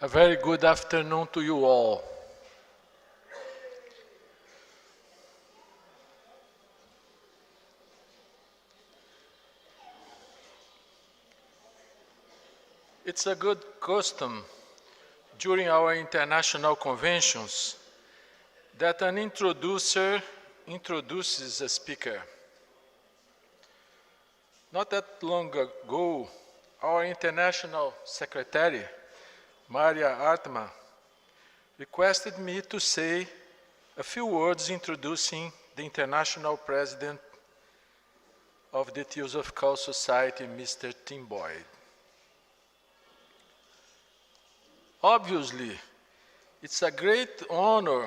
A very good afternoon to you all. It's a good custom during our international conventions that an introducer introduces a speaker. Not that long ago, our international secretary, Maria Artma, requested me to say a few words introducing the international president of the Theosophical Society, Mr. Tim Boyd. Obviously, it's a great honor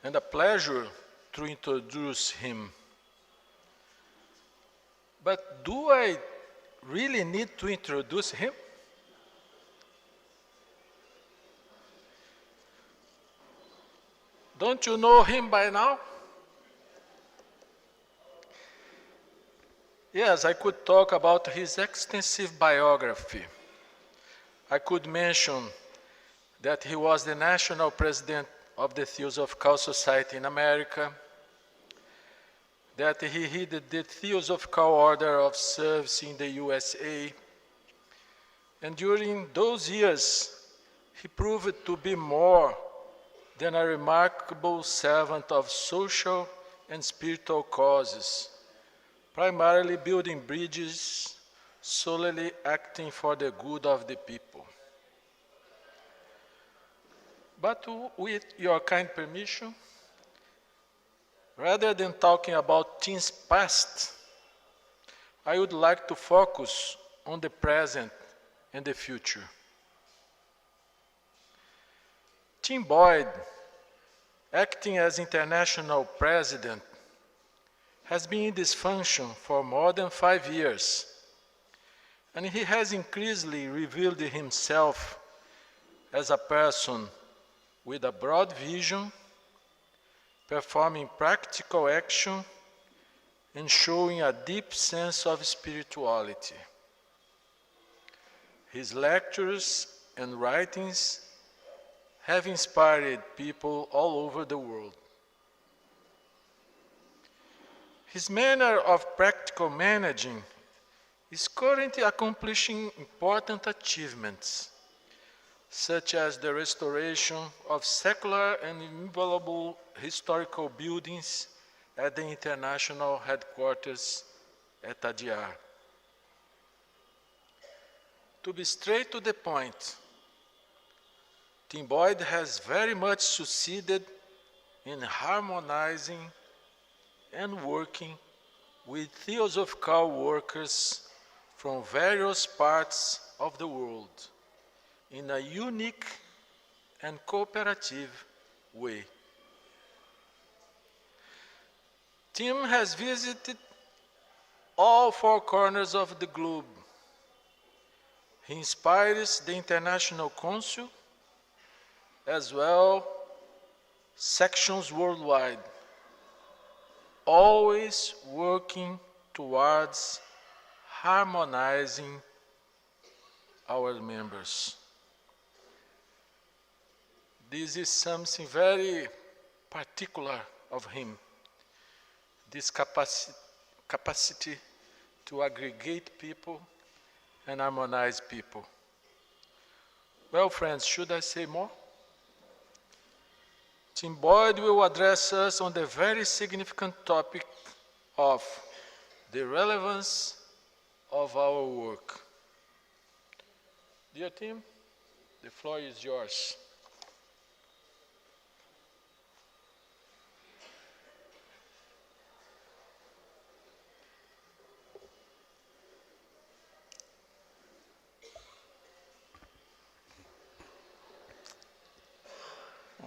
and a pleasure to introduce him. But do I really need to introduce him? Don't you know him by now? Yes, I could talk about his extensive biography. I could mention that he was the national president of the Theosophical Society in America, that he headed the Theosophical Order of Service in the USA, and during those years, he proved to be more than a remarkable servant of social and spiritual causes, primarily building bridges, solely acting for the good of the people. But with your kind permission, rather than talking about Tim's past, I would like to focus on the present and the future. Tim Boyd, acting as international president, has been in this function for more than 5 years, and he has increasingly revealed himself as a person with a broad vision, performing practical action, and showing a deep sense of spirituality. His lectures and writings have inspired people all over the world. His manner of practical managing is currently accomplishing important achievements, such as the restoration of secular and invaluable historical buildings at the international headquarters at Adyar. To be straight to the point, Tim Boyd has very much succeeded in harmonizing and working with theosophical workers from various parts of the world in a unique and cooperative way. Tim has visited all 4 corners of the globe. He inspires the International Council, as well sections worldwide, always working towards harmonizing our members. This is something very particular of him, this capacity to aggregate people and harmonize people. Well, friends, should I say more? Tim Boyd will address us on the very significant topic of the relevance of our work. Dear Tim, the floor is yours.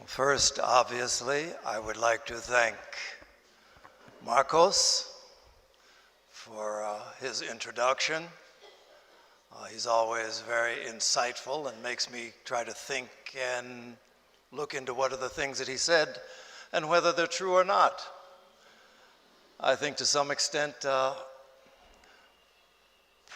First, obviously, I would like to thank Marcos for his introduction. He's always very insightful and makes me try to think and look into what are the things that he said and whether they're true or not. I think to some extent,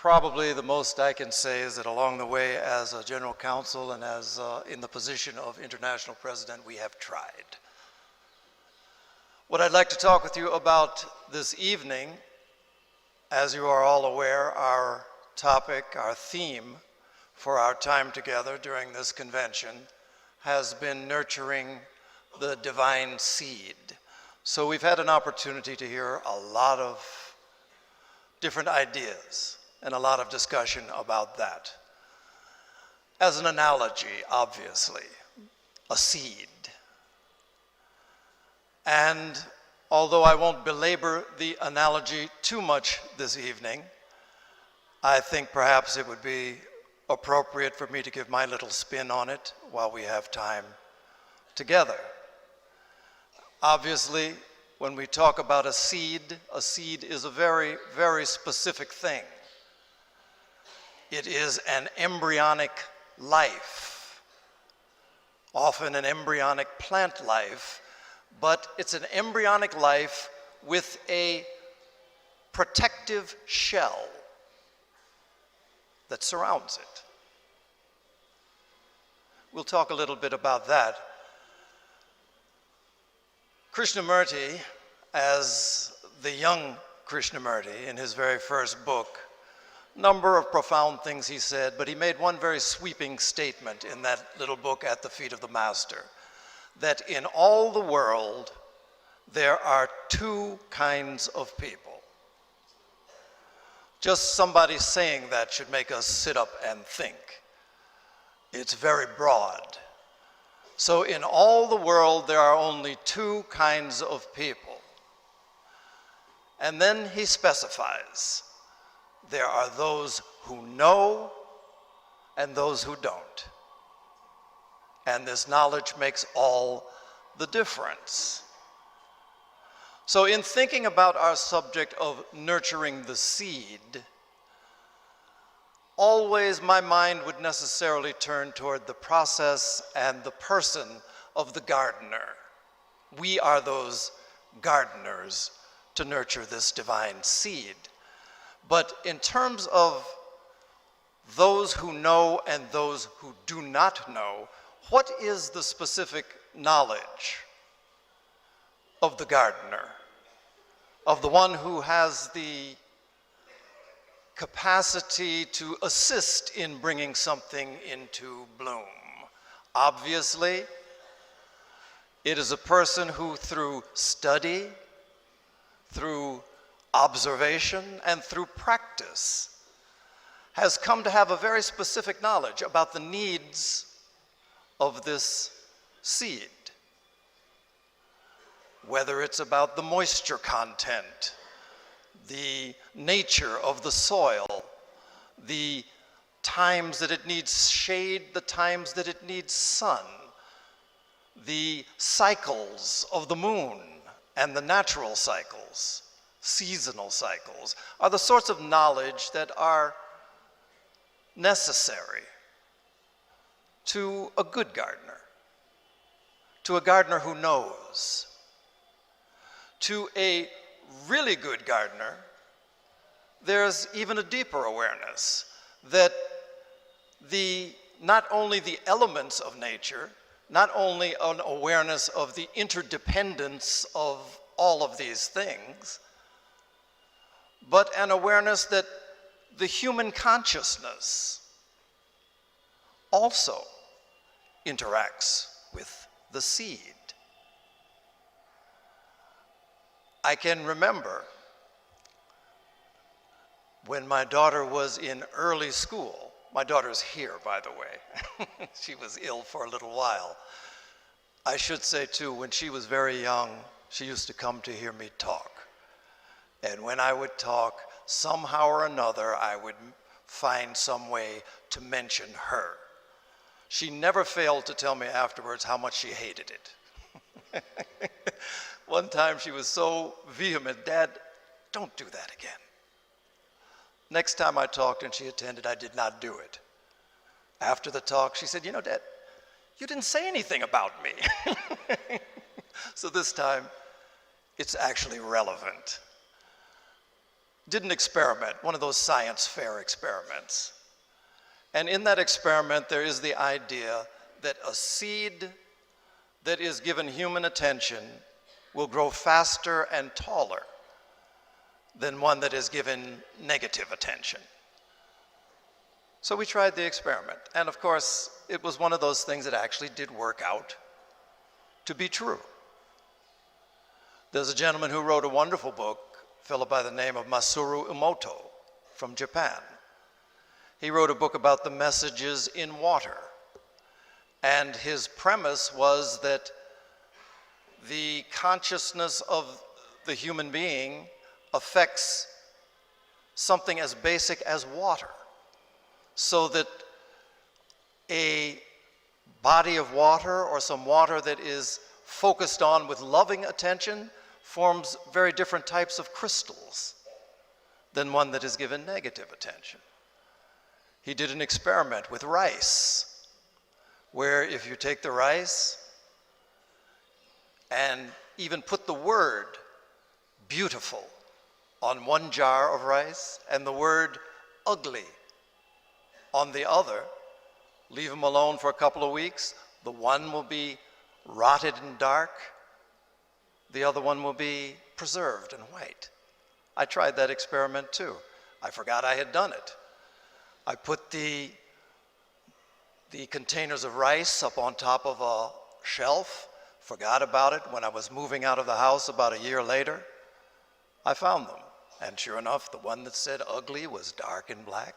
probably the most I can say is that along the way as a general counsel and as in the position of international president, we have tried. What I'd like to talk with you about this evening, as you are all aware, our topic, our theme for our time together during this convention has been nurturing the divine seed. So we've had an opportunity to hear a lot of different ideas and a lot of discussion about that. As an analogy, obviously, a seed. And although I won't belabor the analogy too much this evening, I think perhaps it would be appropriate for me to give my little spin on it while we have time together. Obviously, when we talk about a seed is a very, very specific thing. It is an embryonic life, often an embryonic plant life, but it's an embryonic life with a protective shell that surrounds it. We'll talk a little bit about that. Krishnamurti, as the young Krishnamurti in his very first book, number of profound things he said, but he made one very sweeping statement in that little book, At the Feet of the Master, that in all the world there are two kinds of people. Just somebody saying that should make us sit up and think. It's very broad. So in all the world there are only two kinds of people. And then he specifies, there are those who know and those who don't. And this knowledge makes all the difference. So in thinking about our subject of nurturing the seed, always my mind would necessarily turn toward the process and the person of the gardener. We are those gardeners to nurture this divine seed. But in terms of those who know and those who do not know, what is the specific knowledge of the gardener, of the one who has the capacity to assist in bringing something into bloom? Obviously, it is a person who through study, through observation, and through practice has come to have a very specific knowledge about the needs of this seed. Whether it's about the moisture content, the nature of the soil, the times that it needs shade, the times that it needs sun, the cycles of the moon and the natural cycles, seasonal cycles, are the sorts of knowledge that are necessary to a good gardener, to a gardener who knows. To a really good gardener, there's even a deeper awareness that not only the elements of nature, not only an awareness of the interdependence of all of these things, but an awareness that the human consciousness also interacts with the seed. I can remember when my daughter was in early school. My daughter's here, by the way. She was ill for a little while. I should say, too, when she was very young, she used to come to hear me talk. And when I would talk, somehow or another, I would find some way to mention her. She never failed to tell me afterwards how much she hated it. One time she was so vehement, "Dad, don't do that again." Next time I talked and she attended, I did not do it. After the talk, she said, "You know, Dad, you didn't say anything about me." So this time, it's actually relevant. did an experiment, one of those science fair experiments. And in that experiment, there is the idea that a seed that is given human attention will grow faster and taller than one that is given negative attention. So we tried the experiment. And of course, it was one of those things that actually did work out to be true. There's a gentleman who wrote a wonderful book, a fellow by the name of Masaru Emoto from Japan. He wrote a book about the messages in water. And his premise was that the consciousness of the human being affects something as basic as water, so that a body of water or some water that is focused on with loving attention forms very different types of crystals than one that is given negative attention. He did an experiment with rice, where if you take the rice and even put the word beautiful on one jar of rice and the word ugly on the other, leave them alone for a couple of weeks, the one will be rotted and dark, the other one will be preserved and white. I tried that experiment too. I forgot I had done it. I put the containers of rice up on top of a shelf, forgot about it. When I was moving out of the house about a year later, I found them. And sure enough, the one that said ugly was dark and black.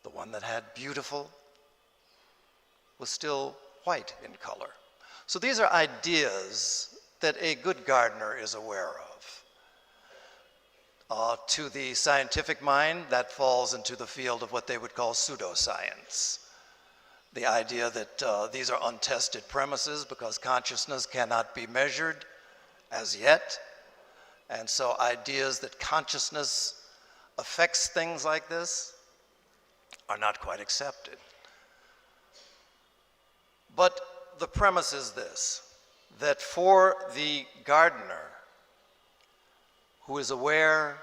The one that had beautiful was still white in color. So these are ideas that a good gardener is aware of. To the scientific mind, that falls into the field of what they would call pseudoscience. The idea that these are untested premises because consciousness cannot be measured as yet. And so ideas that consciousness affects things like this are not quite accepted. But the premise is this, that for the gardener who is aware,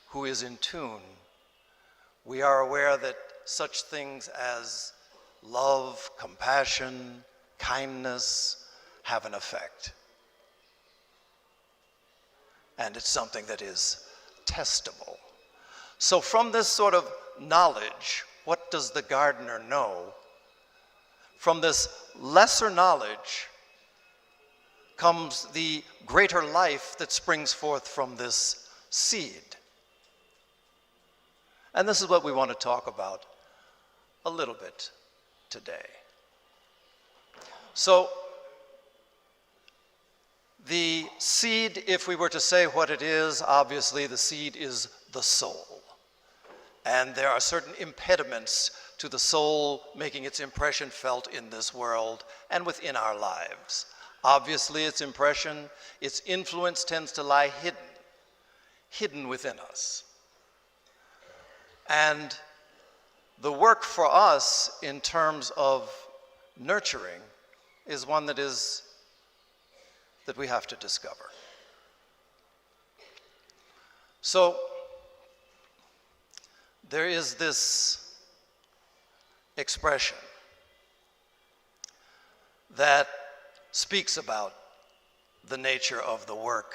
who is in tune, we are aware that such things as love, compassion, kindness have an effect. And it's something that is testable. So from this sort of knowledge, what does the gardener know? From this lesser knowledge comes the greater life that springs forth from this seed. And this is what we want to talk about a little bit today. So, the seed, if we were to say what it is, obviously the seed is the soul. And there are certain impediments to the soul making its impression felt in this world and within our lives. Obviously, its impression, its influence tends to lie hidden within us. And the work for us in terms of nurturing is one that we have to discover. So there is this expression that speaks about the nature of the work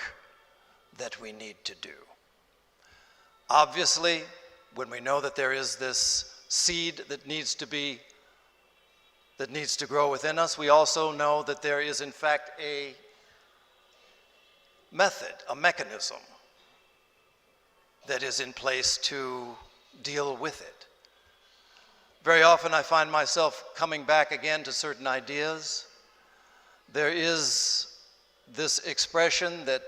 that we need to do. Obviously, when we know that there is this seed that needs to grow within us, we also know that there is in fact a method, a mechanism that is in place to deal with it. Very often I find myself coming back again to certain ideas. There is this expression that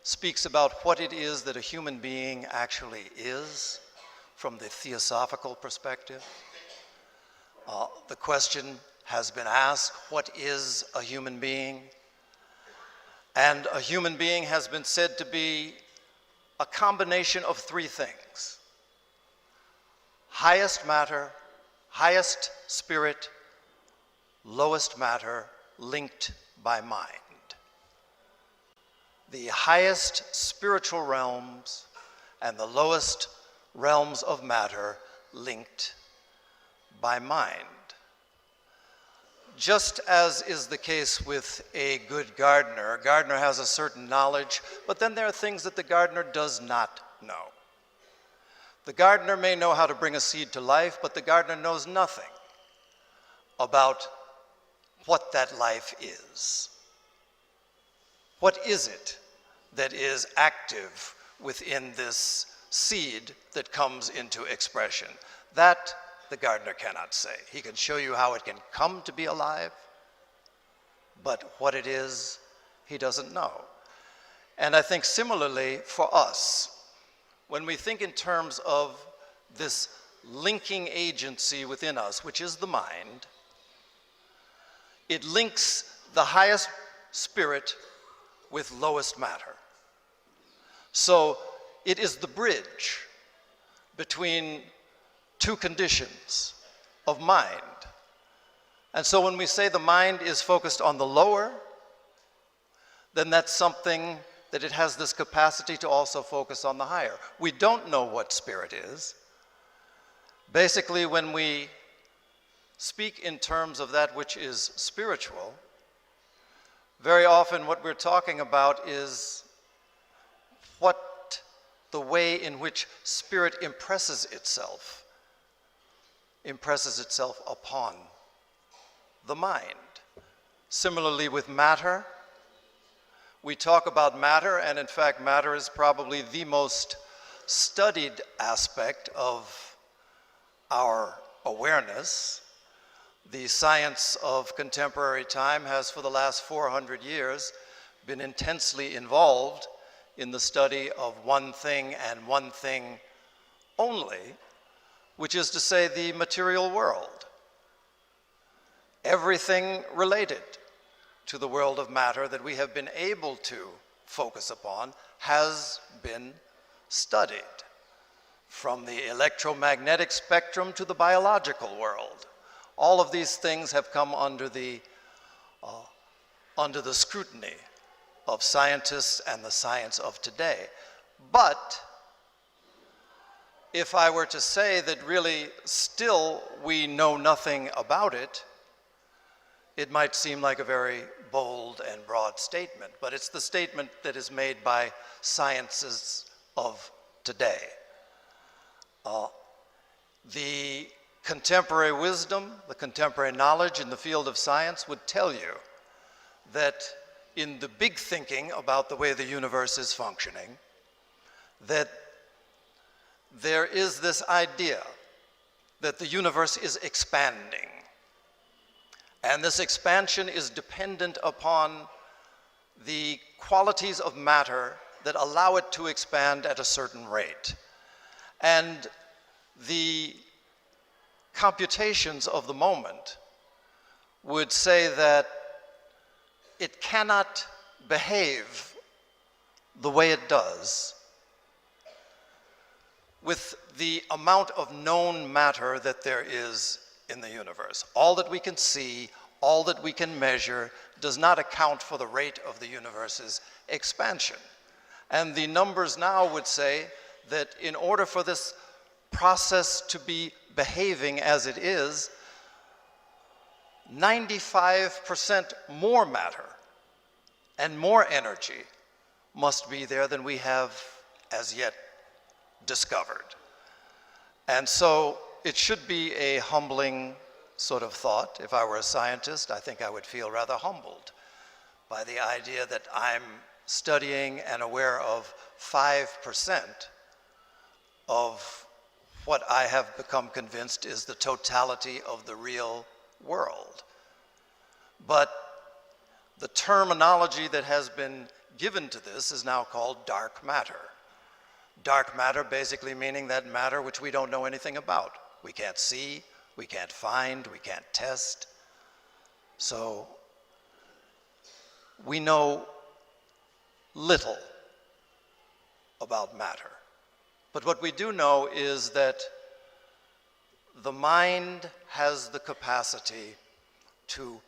speaks about what it is that a human being actually is from the theosophical perspective. The question has been asked, what is a human being? And a human being has been said to be a combination of three things: highest matter, highest spirit, lowest matter, linked by mind. The highest spiritual realms and the lowest realms of matter linked by mind. Just as is the case with a good gardener, a gardener has a certain knowledge, but then there are things that the gardener does not know. The gardener may know how to bring a seed to life, but the gardener knows nothing about what that life is. What is it that is active within this seed that comes into expression? That the gardener cannot say. He can show you how it can come to be alive, but what it is, he doesn't know. And I think similarly for us, when we think in terms of this linking agency within us, which is the mind, it links the highest spirit with lowest matter. So it is the bridge between two conditions of mind. And so when we say the mind is focused on the lower, then that's something that it has this capacity to also focus on the higher. We don't know what spirit is. Basically, when we speak in terms of that which is spiritual, very often what we're talking about is what the way in which spirit impresses itself upon the mind. Similarly with matter, we talk about matter, and in fact matter is probably the most studied aspect of our awareness. The science of contemporary time has for the last 400 years been intensely involved in the study of one thing and one thing only, which is to say the material world. Everything related to the world of matter that we have been able to focus upon has been studied, from the electromagnetic spectrum to the biological world. All of these things have come under the scrutiny of scientists and the science of today. But if I were to say that really still we know nothing about it, it might seem like a very bold and broad statement, but it's the statement that is made by sciences of today. The contemporary wisdom, the contemporary knowledge in the field of science would tell you that in the big thinking about the way the universe is functioning, that there is this idea that the universe is expanding. And this expansion is dependent upon the qualities of matter that allow it to expand at a certain rate. And the computations of the moment would say that it cannot behave the way it does with the amount of known matter that there is in the universe. All that we can see, all that we can measure, does not account for the rate of the universe's expansion. And the numbers now would say that in order for this process to be behaving as it is, 95% more matter and more energy must be there than we have as yet discovered. And so it should be a humbling sort of thought. If I were a scientist, I think I would feel rather humbled by the idea that I'm studying and aware of 5% of what I have become convinced is the totality of the real world. But the terminology that has been given to this is now called dark matter. Dark matter basically meaning that matter which we don't know anything about. We can't see, we can't find, we can't test. So we know little about matter. But what we do know is that the mind has the capacity to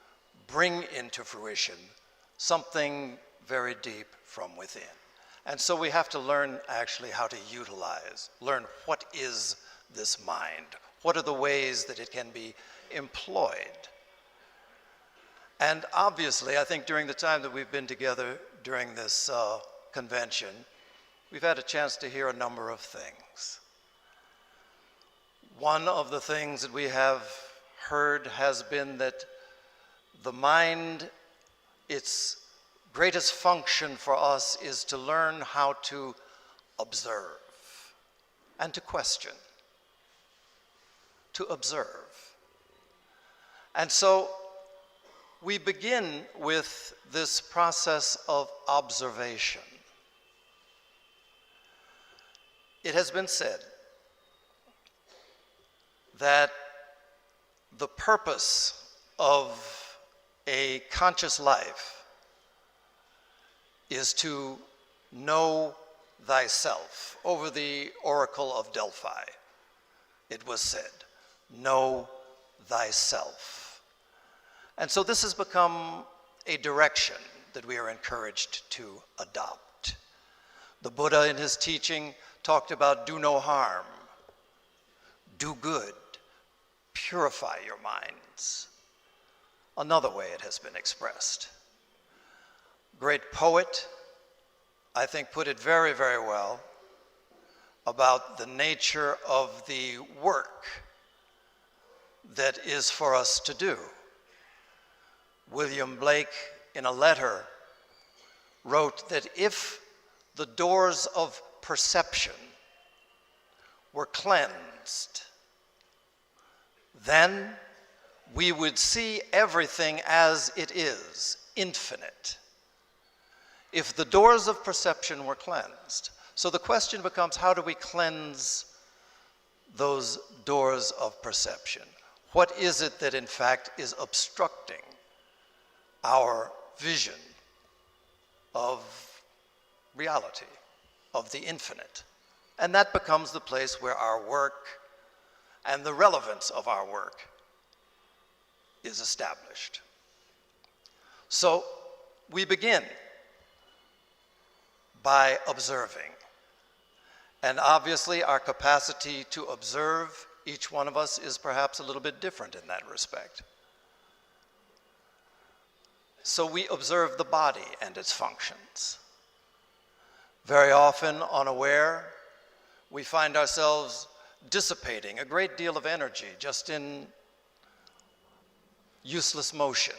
bring into fruition something very deep from within. And so we have to learn actually how to utilize, learn what is this mind? What are the ways that it can be employed? And obviously, I think during the time that we've been together during this convention, we've had a chance to hear a number of things. One of the things that we have heard has been that the mind, its greatest function for us is to learn how to observe and to question, to observe. And so we begin with this process of observation. It has been said that the purpose of a conscious life is to know thyself. Over the oracle of Delphi, it was said, know thyself. And so this has become a direction that we are encouraged to adopt. The Buddha in his teaching talked about do no harm, do good, purify your minds. Another way it has been expressed. Great poet, I think, put it very, very well about the nature of the work that is for us to do. William Blake, in a letter, wrote that if the doors of perception were cleansed, then we would see everything as it is, infinite. If the doors of perception were cleansed. So the question becomes, how do we cleanse those doors of perception? What is it that in fact is obstructing our vision of reality, of the infinite? And that becomes the place where our work and the relevance of our work is established. So we begin by observing. And obviously our capacity to observe, each one of us, is perhaps a little bit different in that respect. So we observe the body and its functions. Very often, unaware, we find ourselves dissipating a great deal of energy just in useless motion,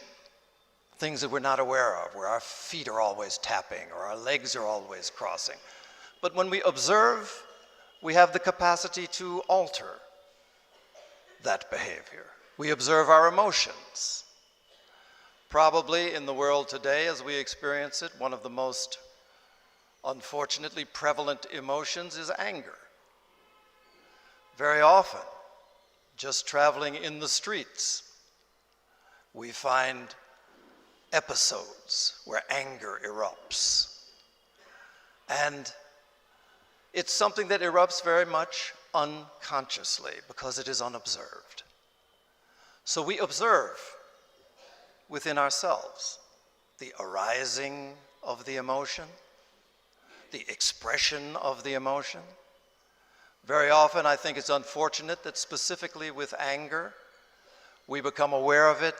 things that we're not aware of, where our feet are always tapping or our legs are always crossing. But when we observe, we have the capacity to alter that behavior. We observe our emotions. Probably in the world today, as we experience it, one of the most unfortunately prevalent emotions is anger. Very often, just traveling in the streets, we find episodes where anger erupts. And it's something that erupts very much unconsciously because it is unobserved. So we observe within ourselves the arising of the emotion, the expression of the emotion. Very often, I think it's unfortunate that specifically with anger, we become aware of it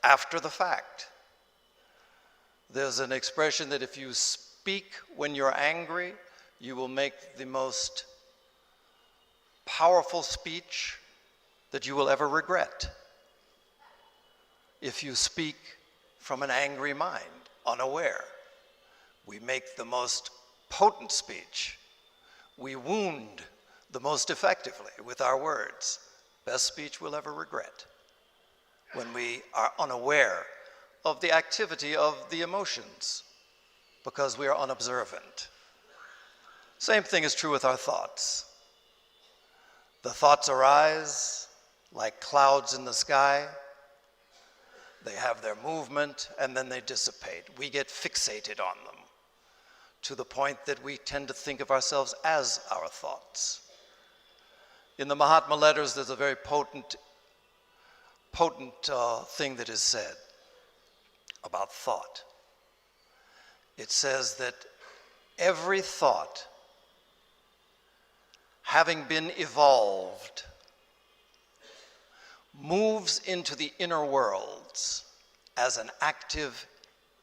after the fact. There's an expression that if you speak when you're angry, you will make the most powerful speech that you will ever regret. If you speak from an angry mind, unaware, we make the most potent speech. We wound the most effectively with our words. Best speech we'll ever regret. When we are unaware of the activity of the emotions because we are unobservant. Same thing is true with our thoughts. The thoughts arise like clouds in the sky. They have their movement and then they dissipate. We get fixated on them to the point that we tend to think of ourselves as our thoughts. In the Mahatma letters, there's a very potent thing that is said about thought. It says that every thought, having been evolved, moves into the inner worlds as an active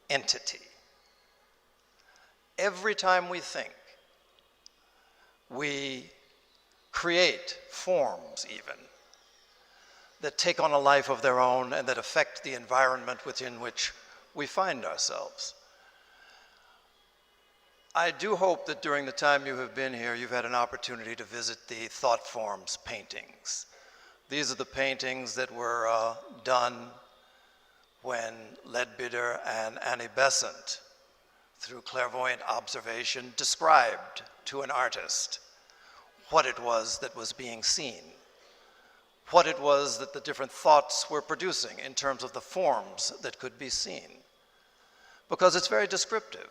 entity. Every time we think, we create forms even that take on a life of their own and that affect the environment within which we find ourselves. I do hope that during the time you have been here, you've had an opportunity to visit the Thought Forms paintings. These are the paintings that were done when Leadbitter and Annie Besant, through clairvoyant observation, described to an artist what it was that was being seen, what it was that the different thoughts were producing in terms of the forms that could be seen. Because it's very descriptive.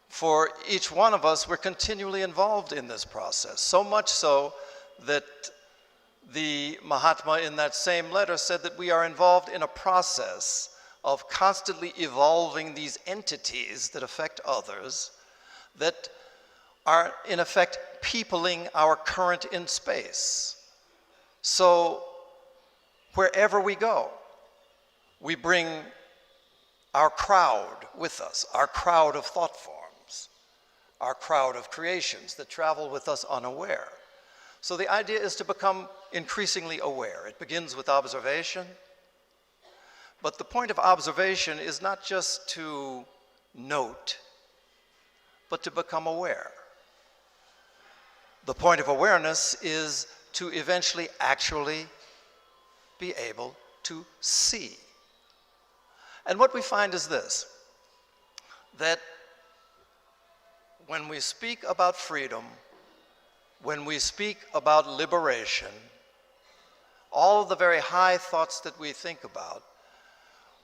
For each one of us, we're continually involved in this process, so much so that the Mahatma in that same letter said that we are involved in a process of constantly evolving these entities that affect others, that are in effect peopling our current in space. So wherever we go, we bring our crowd with us, our crowd of thought forms, our crowd of creations that travel with us unaware. So the idea is to become increasingly aware. It begins with observation, but the point of observation is not just to note, but to become aware. The point of awareness is to eventually actually be able to see. And what we find is this, that when we speak about freedom, when we speak about liberation, all of the very high thoughts that we think about,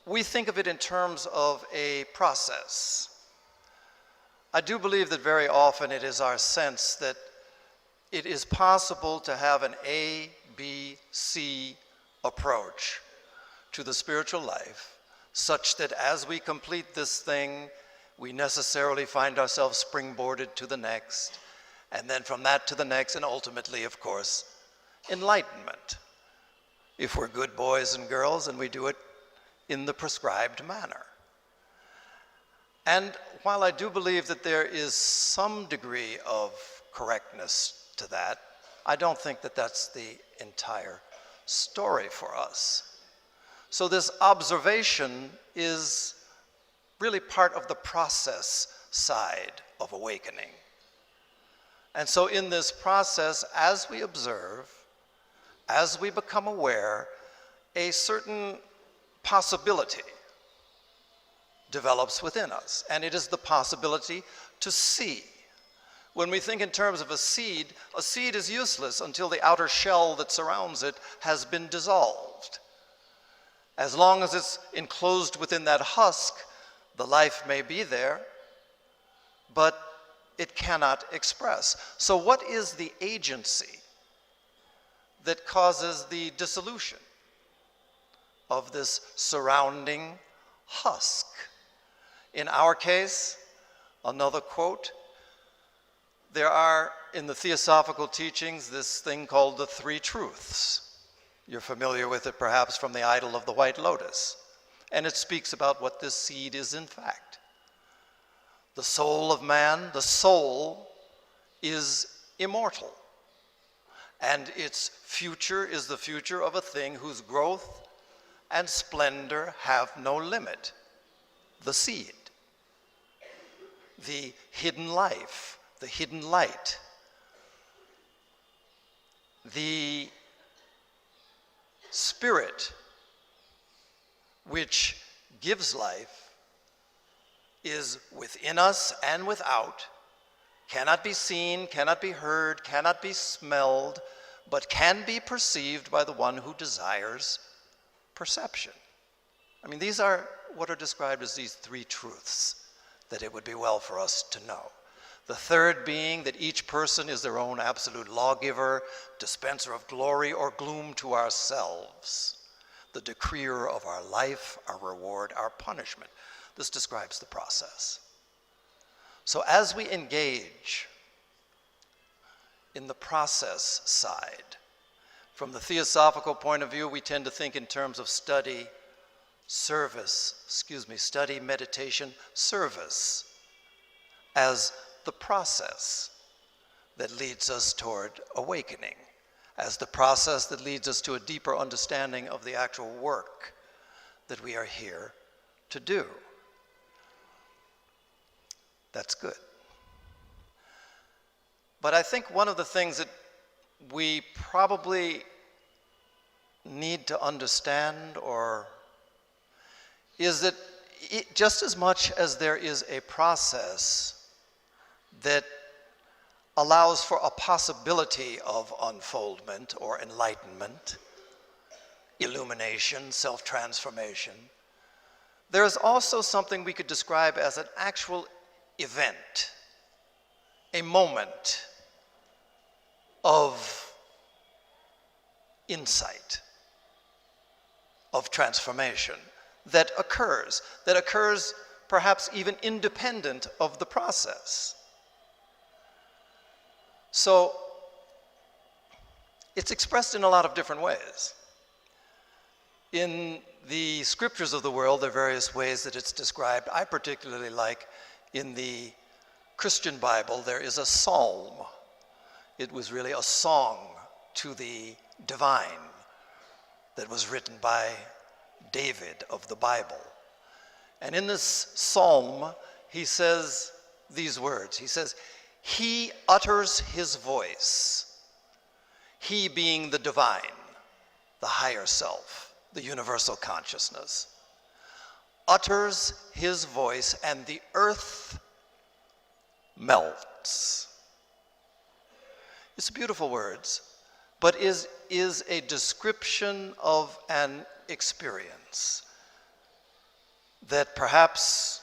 we think of it in terms of a process. I do believe that very often it is our sense that it is possible to have an A, B, C approach to the spiritual life, such that as we complete this thing, we necessarily find ourselves springboarded to the next, and then from that to the next, and ultimately, of course, enlightenment. If we're good boys and girls and we do it in the prescribed manner. And while I do believe that there is some degree of correctness to that, I don't think that that's the entire story for us. So this observation is really part of the process side of awakening. And so in this process, as we observe, as we become aware, a certain possibility develops within us, and it is the possibility to see. When we think in terms of a seed is useless until the outer shell that surrounds it has been dissolved. As long as it's enclosed within that husk, the life may be there, but it cannot express. So what is the agency that causes the dissolution of this surrounding husk? In our case, another quote, there are in the Theosophical teachings this thing called the Three Truths. You're familiar with it perhaps from the Idol of the White Lotus. And it speaks about what this seed is in fact. The soul of man, the soul, is immortal. And its future is the future of a thing whose growth and splendor have no limit. The seed, the hidden life, the hidden light, the spirit which gives life is within us and without, cannot be seen, cannot be heard, cannot be smelled, but can be perceived by the one who desires perception. I mean, these are what are described as these three truths that it would be well for us to know. The third being that each person is their own absolute lawgiver, dispenser of glory or gloom to ourselves, the decreer of our life, our reward, our punishment. This describes the process. So as we engage in the process side, from the theosophical point of view, we tend to think in terms of study, meditation, service, as the process that leads us toward awakening, as the process that leads us to a deeper understanding of the actual work that we are here to do. That's good. But I think one of the things that we probably need to understand is that just as much as there is a process that allows for a possibility of unfoldment or enlightenment, illumination, self-transformation, there is also something we could describe as an actual event, a moment of insight, of transformation that occurs perhaps even independent of the process. So it's expressed in a lot of different ways. In the scriptures of the world, there are various ways that it's described. I particularly like in the Christian Bible, there is a psalm. It was really a song to the divine that was written by David of the Bible. And in this psalm, he says these words. He says, "He utters his voice," he being the divine, the higher self, the universal consciousness, utters his voice and the earth melts. It's beautiful words, but is a description of an experience that perhaps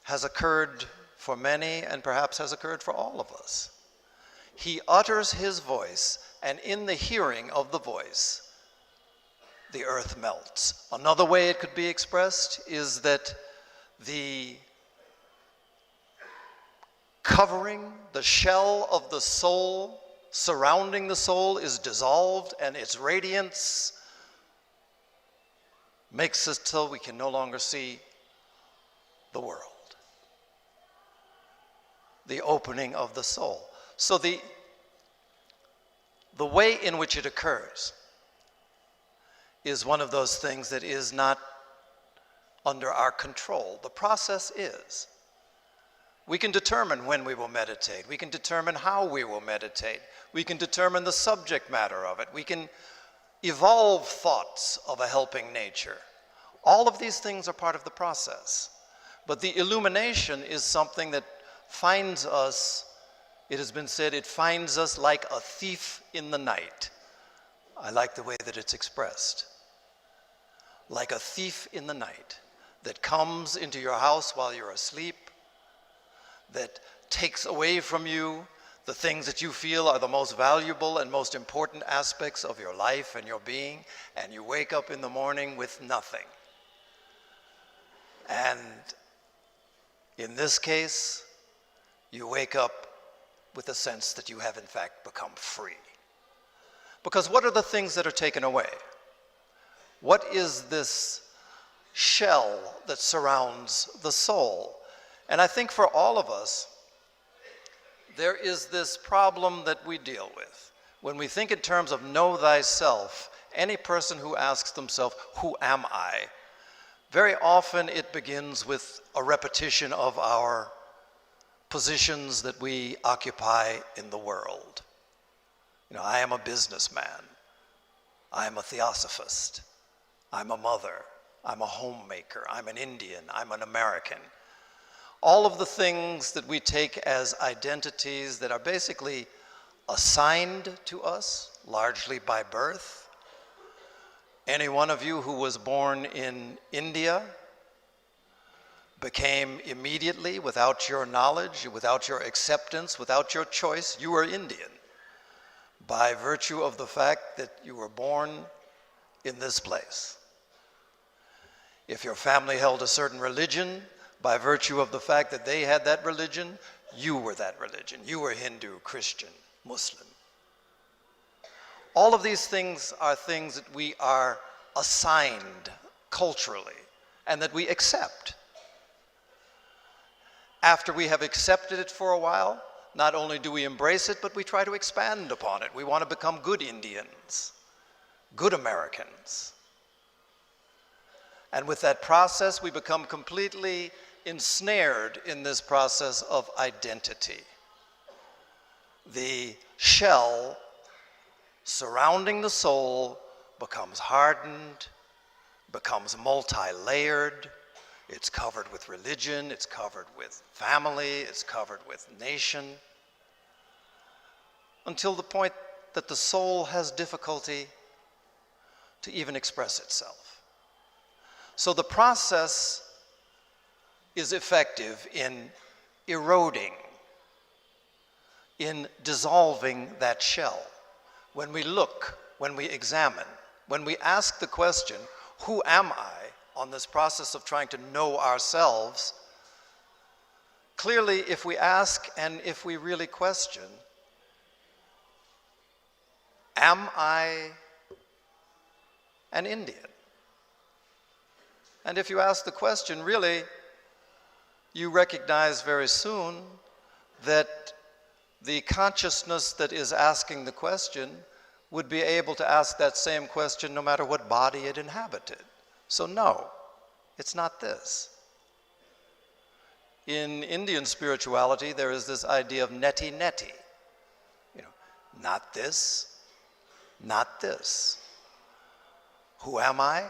has occurred for many and perhaps has occurred for all of us. He utters his voice, and in the hearing of the voice, the earth melts. Another way it could be expressed is that the covering, the shell of the soul surrounding the soul is dissolved, and its radiance makes us till we can no longer see the world. The opening of the soul. So the way in which it occurs is one of those things that is not under our control. The process is. We can determine when we will meditate. We can determine how we will meditate. We can determine the subject matter of it. We can evolve thoughts of a helping nature. All of these things are part of the process. But the illumination is something that finds us, it has been said, it finds us like a thief in the night. I like the way that it's expressed. Like a thief in the night that comes into your house while you're asleep, that takes away from you the things that you feel are the most valuable and most important aspects of your life and your being, and you wake up in the morning with nothing. And in this case, you wake up with a sense that you have in fact become free. Because what are the things that are taken away? What is this shell that surrounds the soul? And I think for all of us, there is this problem that we deal with. When we think in terms of know thyself, any person who asks themselves, who am I? Very often it begins with a repetition of our positions that we occupy in the world. I am a businessman. I am a theosophist. I'm a mother. I'm a homemaker. I'm an Indian. I'm an American. All of the things that we take as identities that are basically assigned to us, largely by birth. Any one of you who was born in India became immediately, without your knowledge, without your acceptance, without your choice, you were Indian by virtue of the fact that you were born in this place. If your family held a certain religion, By virtue of the fact that they had that religion, you were that religion. You were Hindu, Christian, Muslim. All of these things are things that we are assigned culturally and that we accept. After we have accepted it for a while, not only do we embrace it, but we try to expand upon it. We want to become good Indians, good Americans. And with that process, we become completely ensnared in this process of identity. The shell surrounding the soul becomes hardened, becomes multi-layered. It's covered with religion, it's covered with family, it's covered with nation, until the point that the soul has difficulty to even express itself. So the process is effective in eroding, in dissolving that shell. When we look, when we examine, when we ask the question, who am I, on this process of trying to know ourselves, clearly if we ask and if we really question, am I an Indian? And if you ask the question, really, you recognize very soon that the consciousness that is asking the question would be able to ask that same question no matter what body it inhabited. So no, it's not this. In Indian spirituality, there is this idea of neti-neti. Not this, not this. Who am I?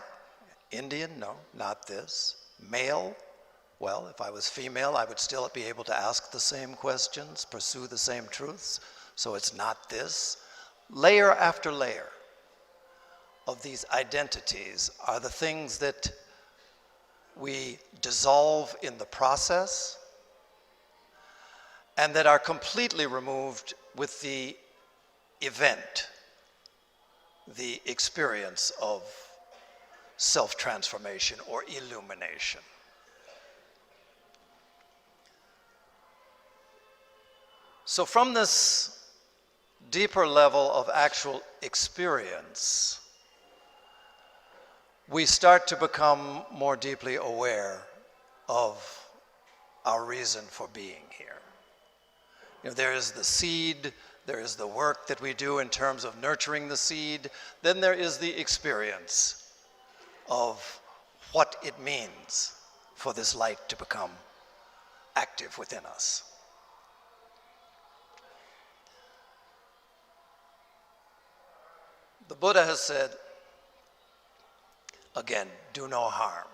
Indian? No, not this. Male? Well, if I was female, I would still be able to ask the same questions, pursue the same truths. So it's not this. Layer after layer of these identities are the things that we dissolve in the process and that are completely removed with the event, the experience of self-transformation or illumination. So from this deeper level of actual experience, we start to become more deeply aware of our reason for being here. There is the seed, there is the work that we do in terms of nurturing the seed, then there is the experience of what it means for this light to become active within us. The Buddha has said, again, do no harm.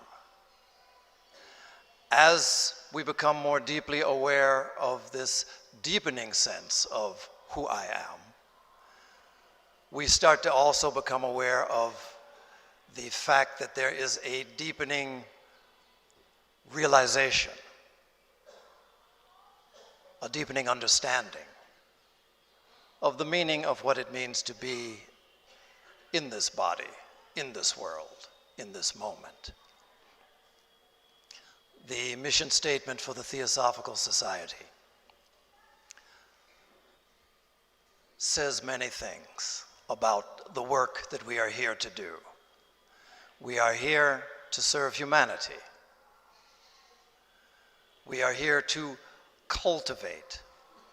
As we become more deeply aware of this deepening sense of who I am, we start to also become aware of the fact that there is a deepening realization, a deepening understanding of the meaning of what it means to be in this body, in this world, in this moment. The mission statement for the Theosophical Society says many things about the work that we are here to do. We are here to serve humanity. We are here to cultivate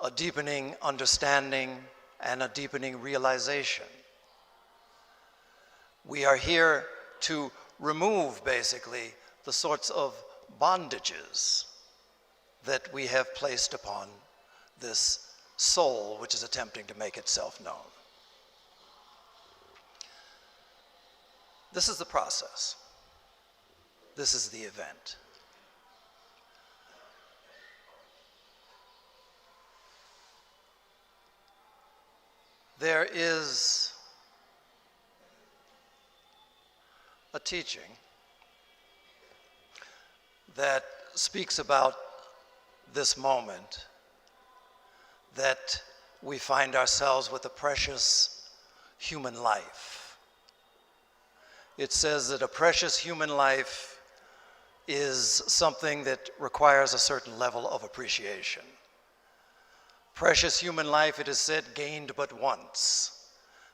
a deepening understanding and a deepening realization. We are here to remove, basically, the sorts of bondages that we have placed upon this soul which is attempting to make itself known. This is the process. This is the event. There is a teaching that speaks about this moment, that we find ourselves with a precious human life. It says that a precious human life is something that requires a certain level of appreciation. Precious human life, it is said, gained but once.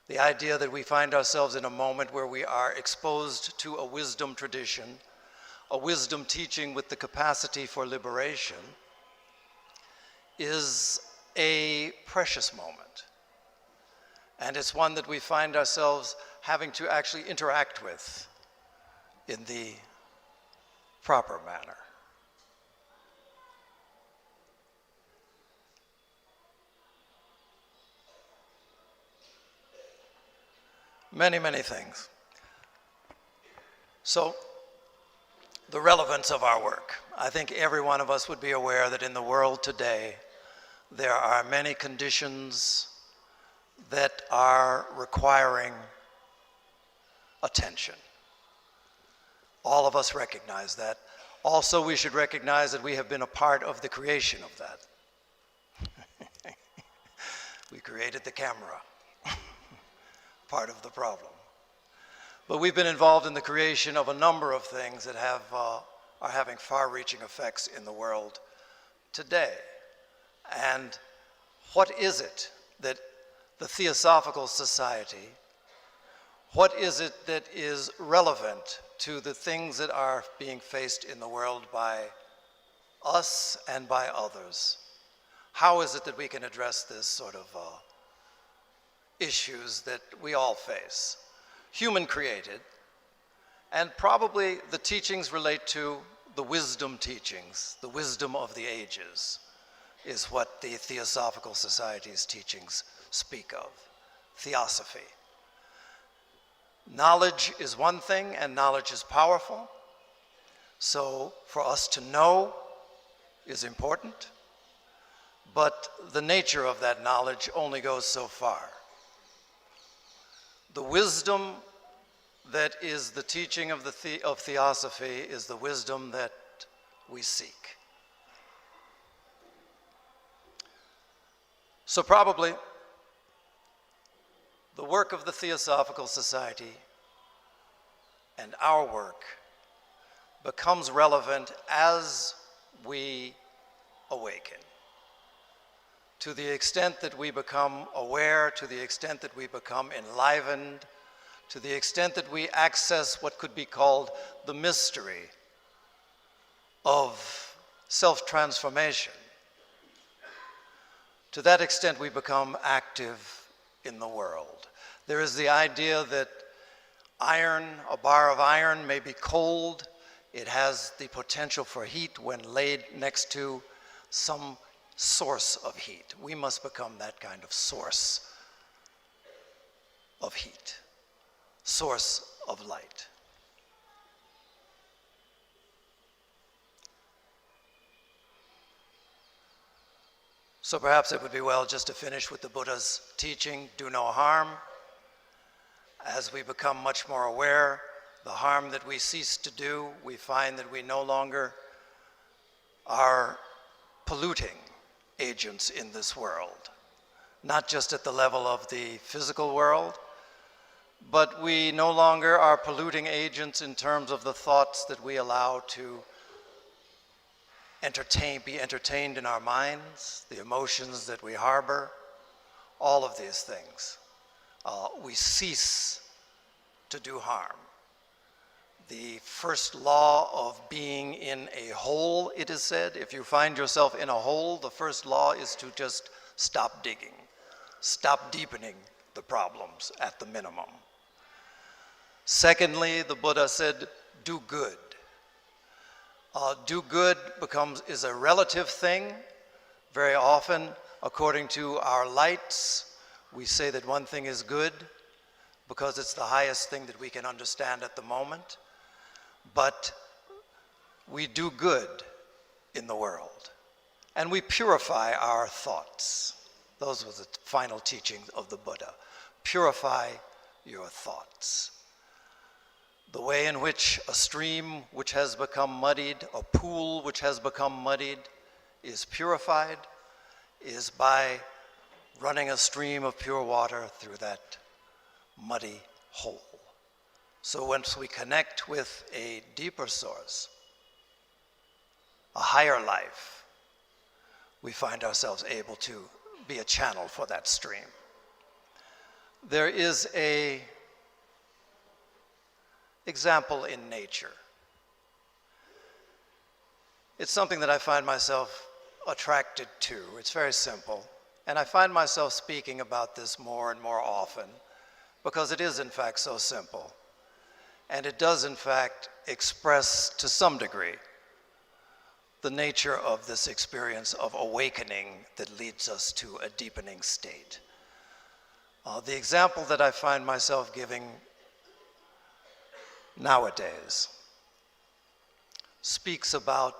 The idea that we find ourselves in a moment where we are exposed to a wisdom tradition, a wisdom teaching with the capacity for liberation, is a precious moment. And it's one that we find ourselves having to actually interact with in the proper manner. Many, many things. So, the relevance of our work. I think every one of us would be aware that in the world today, there are many conditions that are requiring attention. All of us recognize that. Also, we should recognize that we have been a part of the creation of that. We created the camera, part of the problem. But we've been involved in the creation of a number of things that are having far-reaching effects in the world today. And what is it that the Theosophical Society, what is it that is relevant to the things that are being faced in the world by us and by others? How is it that we can address this sort of issues that we all face? Human created, and probably the teachings relate to the wisdom teachings, the wisdom of the ages, is what the Theosophical Society's teachings speak of, theosophy. Knowledge is one thing, and knowledge is powerful. So for us to know is important, but the nature of that knowledge only goes so far. The wisdom that is the teaching of theosophy is the wisdom that we seek. So probably the work of the Theosophical Society and our work becomes relevant as we awaken. To the extent that we become aware, to the extent that we become enlivened, to the extent that we access what could be called the mystery of self-transformation, to that extent we become active in the world. There is the idea that iron, a bar of iron, may be cold. It has the potential for heat when laid next to some source of heat. We must become that kind of source of heat, source of light. So perhaps it would be well just to finish with the Buddha's teaching, do no harm. As we become much more aware, the harm that we cease to do, we find that we no longer are polluting agents in this world, not just at the level of the physical world, but we no longer are polluting agents in terms of the thoughts that we allow to be entertained in our minds, the emotions that we harbor, all of these things. We cease to do harm. The first law of being in a hole, it is said, if you find yourself in a hole, the first law is to just stop digging, stop deepening the problems at the minimum. Secondly, the Buddha said, do good. Do good is a relative thing. Very often, according to our lights, we say that one thing is good because it's the highest thing that we can understand at the moment. But we do good in the world, and we purify our thoughts. Those were the final teachings of the Buddha. Purify your thoughts. The way in which a stream which has become muddied, a pool which has become muddied, is purified is by running a stream of pure water through that muddy hole. So once we connect with a deeper source, a higher life, we find ourselves able to be a channel for that stream. There is an example in nature. It's something that I find myself attracted to. It's very simple. And I find myself speaking about this more and more often because it is in fact so simple. And it does in fact express to some degree the nature of this experience of awakening that leads us to a deepening state. The example that I find myself giving nowadays speaks about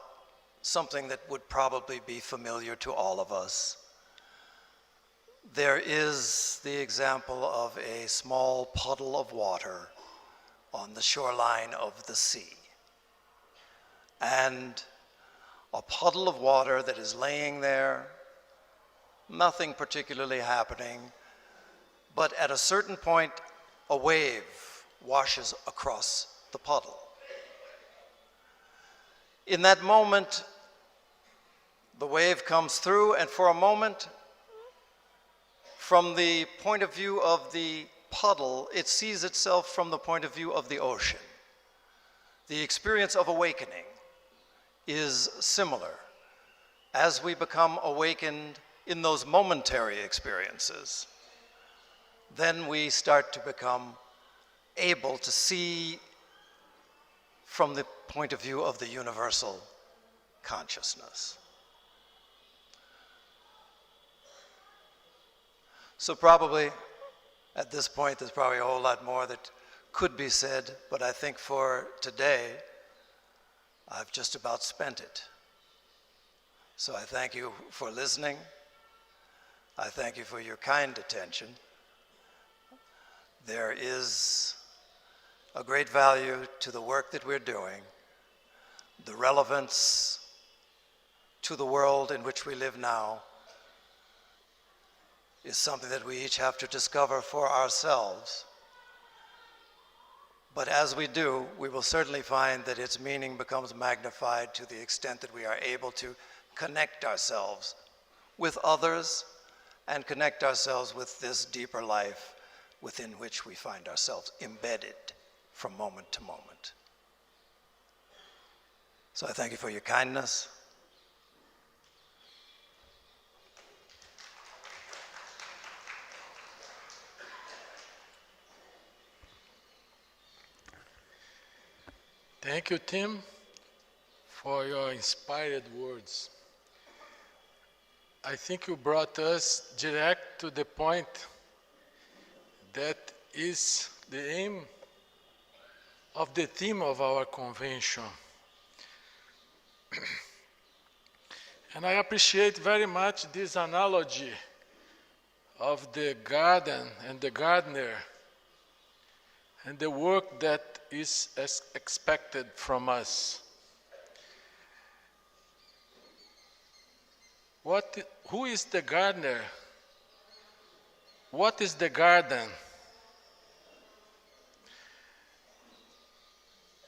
something that would probably be familiar to all of us. There is the example of a small puddle of water on the shoreline of the sea. And a puddle of water that is laying there, nothing particularly happening, but at a certain point, a wave washes across the puddle. In that moment, the wave comes through, and for a moment, from the point of view of the puddle, it sees itself from the point of view of the ocean. The experience of awakening is similar. As we become awakened in those momentary experiences, then we start to become able to see from the point of view of the universal consciousness. So probably at this point there's probably a whole lot more that could be said, but I think for today I've just about spent it. So I thank you for listening. I thank you for your kind attention. There is a great value to the work that we're doing. The relevance to the world in which we live now is something that we each have to discover for ourselves. But as we do, we will certainly find that its meaning becomes magnified to the extent that we are able to connect ourselves with others and connect ourselves with this deeper life within which we find ourselves embedded from moment to moment. So I thank you for your kindness. Thank you, Tim, for your inspired words. I think you brought us direct to the point that is the aim of the theme of our convention. And I appreciate very much this analogy of the garden and the gardener and the work that is expected from us. Who is the gardener? What is the garden?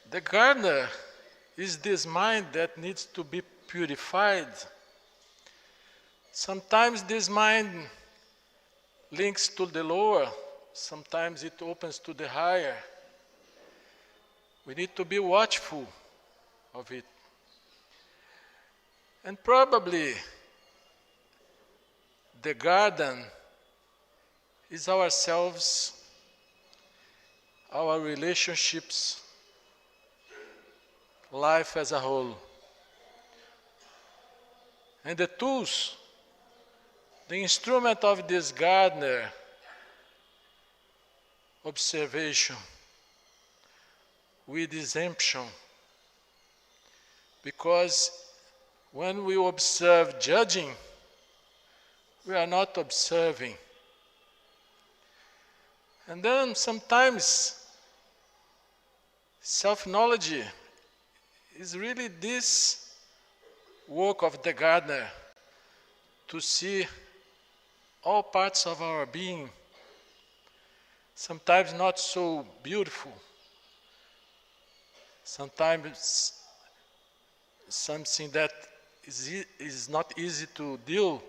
The gardener is this mind that needs to be purified. Sometimes this mind links to the lower, sometimes it opens to the higher. We need to be watchful of it. And probably the garden is ourselves, our relationships, life as a whole. And the tools, the instrument of this gardener, observation, with exemption. Because when we observe judging, we are not observing. And then sometimes self-knowledge is really this work of the gardener, to see all parts of our being, sometimes not so beautiful, sometimes something that is not easy to deal,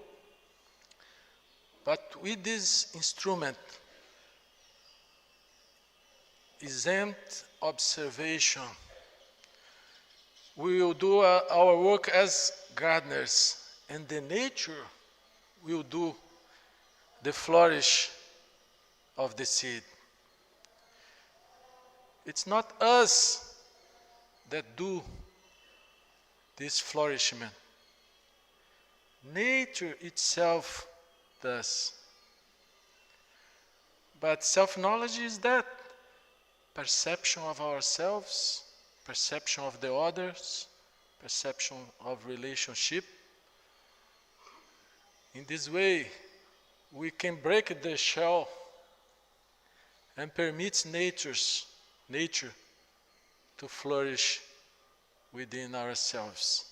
but with this instrument, exempt observation, we will do our work as gardeners, and the nature will do the flourish of the seed. It's not us that do this flourishment. Nature itself does. But self-knowledge is that perception of ourselves, perception of the others, perception of relationship. In this way, we can break the shell and permit nature to flourish within ourselves.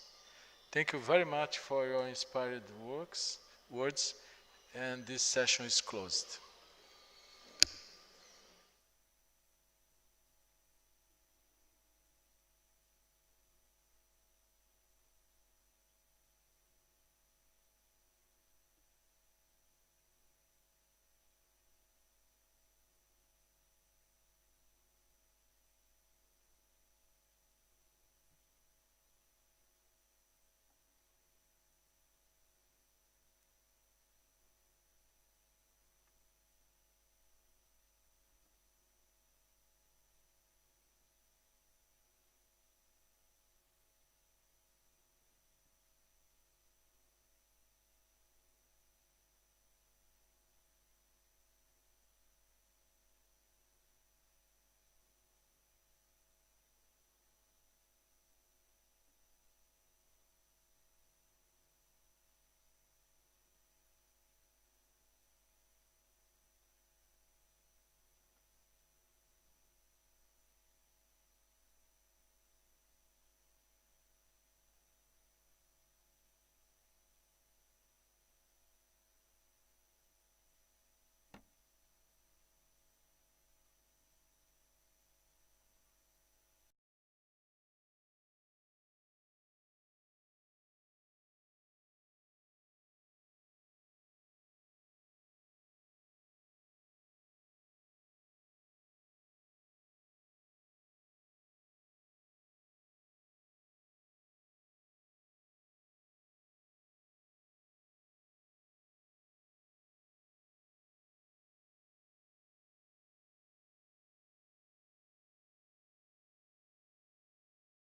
Thank you very much for your inspired words, and this session is closed.